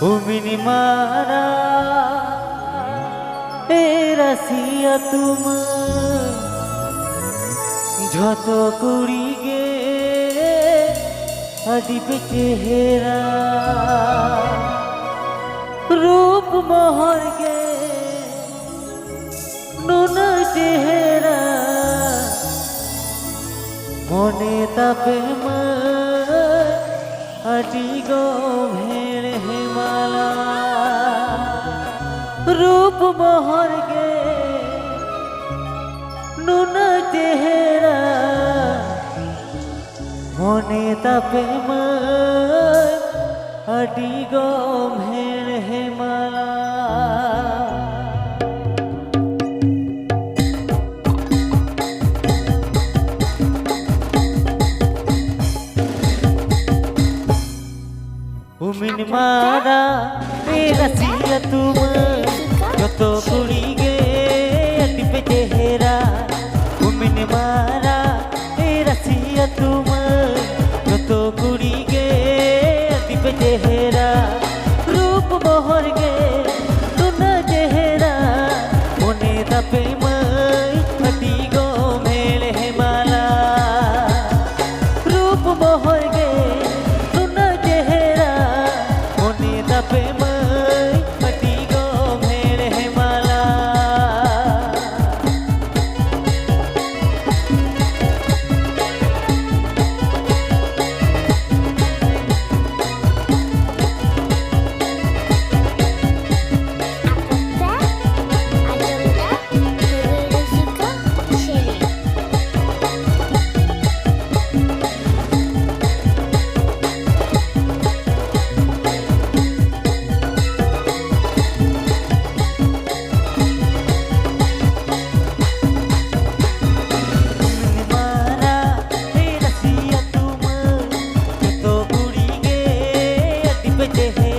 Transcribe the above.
उमिनी मारा ए रसिया तुम झत कुड़ी गे अदीप चेहरा रूप मोहर गे नुन चेहरा मने तापे अटी गो भेड़ हिमाला रूप मोहर गे नुन चेहरा मने तापे अटी गो भेड़ हिमाला उमिन मारा रसिया तुम जत कुड़ी गे अदीप चेहरा उमिन मारा रसिया तुम जत कुड़ी गे अदीप चेहरा रूप मोहर गे तुन चेहरा मने तापे अटी गो मेल हेमाला रूप मोहर गे तापे अटी गो भेड़ हिमाला चेहरा